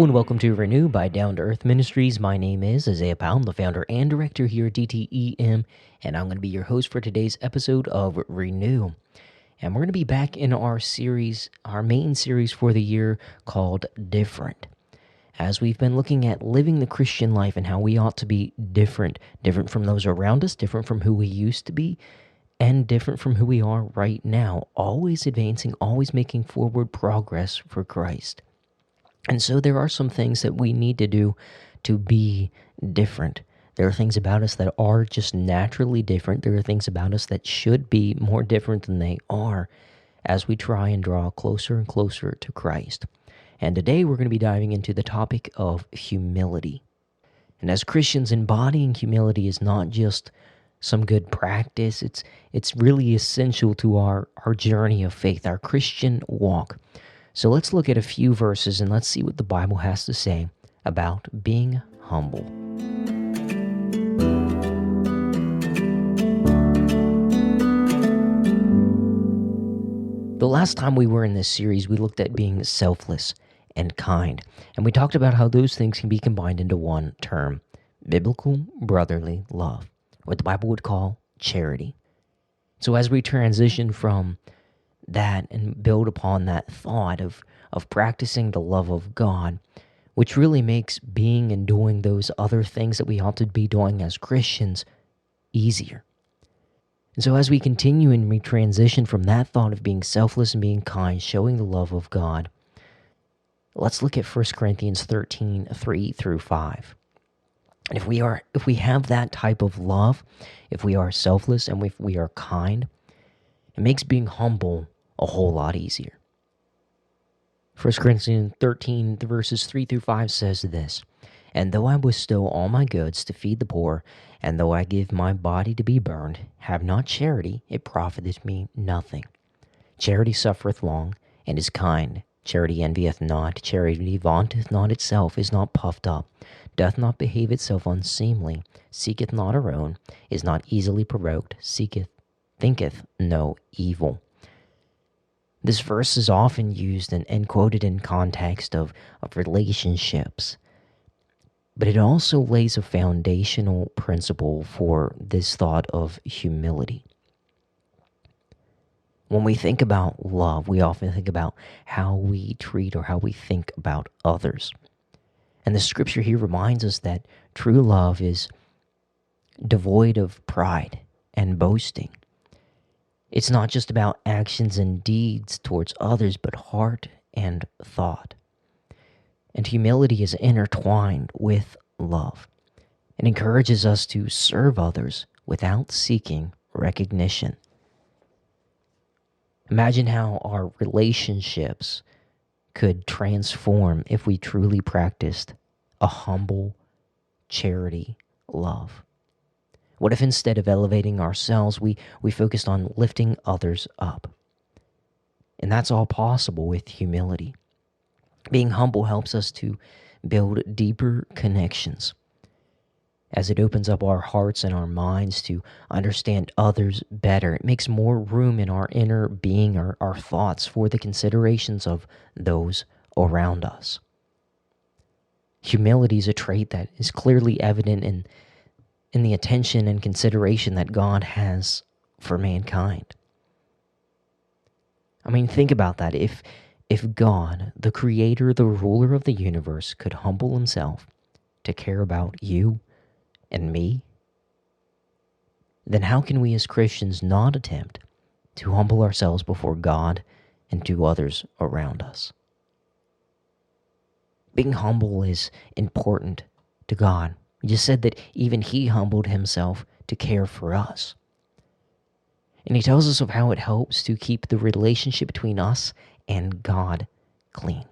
and welcome to Renew by Down to Earth Ministries. My name is Isaiah Powell. I'm the founder and director here at DTEM, and I'm going to be your host for today's episode of Renew. And we're going to be back in our series, our main series for the year called Different. As we've been looking at living the Christian life and how we ought to be different from those around us, different from who we used to be, and different from who we are right now, always advancing, always making forward progress for Christ. And so there are some things that we need to do to be different. There are things about us that are just naturally different. There are things about us that should be more different than they are as we try and draw closer and closer to Christ. And today we're going to be diving into the topic of humility. And as Christians, embodying humility is not just some good practice. It's really essential to our journey of faith, our Christian walk. So let's look at a few verses and let's see what the Bible has to say about being humble. The last time we were in this series, we looked at being selfless and kind, and we talked about how those things can be combined into one term: biblical brotherly love, what the Bible would call charity. So as we transition from that and build upon that thought of practicing the love of God, which really makes being and doing those other things that we ought to be doing as Christians easier. And so as we continue and we transition from that thought of being selfless and being kind, showing the love of God, let's look at 1 Corinthians 13, 3 through 5. And if we have that type of love, if we are selfless and if we are kind, it makes being humble a whole lot easier. 1 Corinthians 13, the verses 3 through 5 says this: "And though I bestow all my goods to feed the poor, and though I give my body to be burned, have not charity, it profiteth me nothing. Charity suffereth long, and is kind. Charity envieth not. Charity vaunteth not itself, is not puffed up, doth not behave itself unseemly, seeketh not her own, is not easily provoked, thinketh no evil." This verse is often used and quoted in context of relationships, but it also lays a foundational principle for this thought of humility. When we think about love, we often think about how we treat or how we think about others. And the scripture here reminds us that true love is devoid of pride and boasting. It's not just about actions and deeds towards others, but heart and thought. And humility is intertwined with love. It encourages us to serve others without seeking recognition. Imagine how our relationships could transform if we truly practiced a humble charity love. What if instead of elevating ourselves, we focused on lifting others up? And that's all possible with humility. Being humble helps us to build deeper connections as it opens up our hearts and our minds to understand others better. It makes more room in our inner being, our thoughts, for the considerations of those around us. Humility is a trait that is clearly evident in the attention and consideration that God has for mankind. I mean, think about that. If God, the creator, the ruler of the universe, could humble himself to care about you and me, then how can we as Christians not attempt to humble ourselves before God and to others around us? Being humble is important to God. We just said that even he humbled himself to care for us. And he tells us of how it helps to keep the relationship between us and God clean.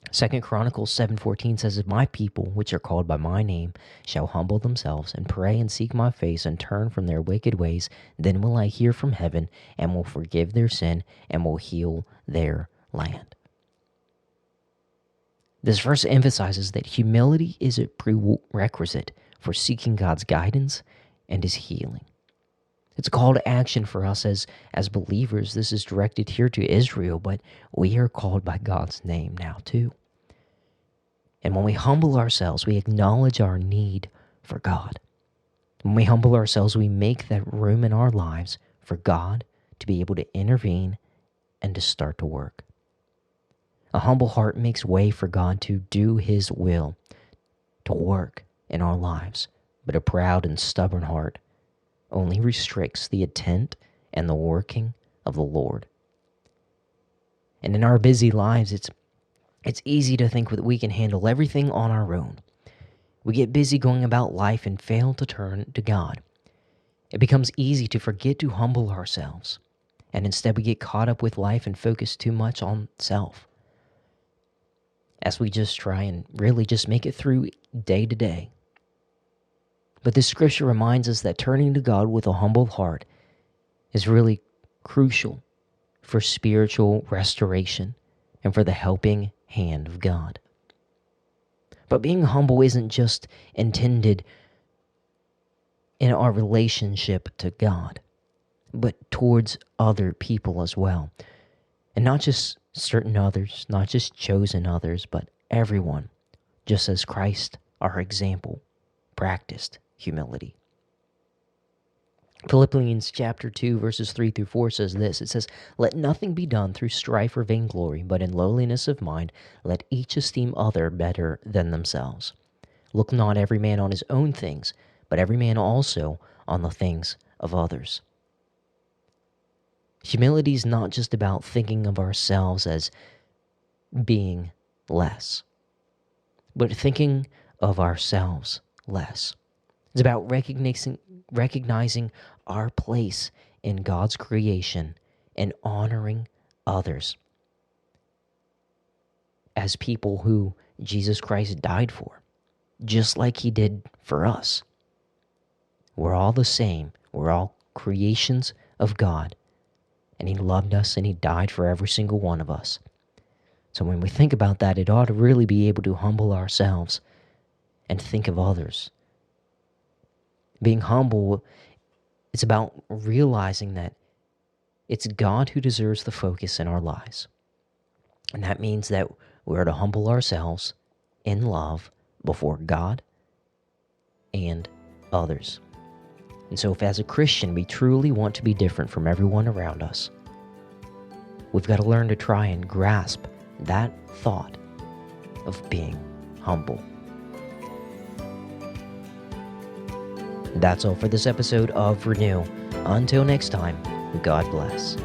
2 Chronicles 7:14 says, "If my people, which are called by my name, shall humble themselves and pray and seek my face and turn from their wicked ways, then will I hear from heaven and will forgive their sin and will heal their land." This verse emphasizes that humility is a prerequisite for seeking God's guidance and his healing. It's a call to action for us as believers. This is directed here to Israel, but we are called by God's name now too. And when we humble ourselves, we acknowledge our need for God. When we humble ourselves, we make that room in our lives for God to be able to intervene and to start to work. A humble heart makes way for God to do His will, to work in our lives. But a proud and stubborn heart only restricts the intent and the working of the Lord. And in our busy lives, it's easy to think that we can handle everything on our own. We get busy going about life and fail to turn to God. It becomes easy to forget to humble ourselves, and instead we get caught up with life and focus too much on self, as we just try and really just make it through day to day. But this scripture reminds us that turning to God with a humble heart is really crucial for spiritual restoration and for the helping hand of God. But being humble isn't just intended in our relationship to God, but towards other people as well. And not just certain others, not just chosen others, but everyone, just as Christ, our example, practiced humility. Philippians chapter 2, verses 3 through 4 says this. It says, "Let nothing be done through strife or vainglory, but in lowliness of mind, let each esteem other better than themselves. Look not every man on his own things, but every man also on the things of others." Humility is not just about thinking of ourselves as being less, but thinking of ourselves less. It's about recognizing our place in God's creation and honoring others as people who Jesus Christ died for, just like He did for us. We're all the same. We're all creations of God, and He loved us and He died for every single one of us. So when we think about that, it ought to really be able to humble ourselves and think of others. Being humble, it's about realizing that it's God who deserves the focus in our lives. And that means that we're to humble ourselves in love before God and others. And so if as a Christian we truly want to be different from everyone around us, we've got to learn to try and grasp that thought of being humble. That's all for this episode of Renew. Until next time, God bless.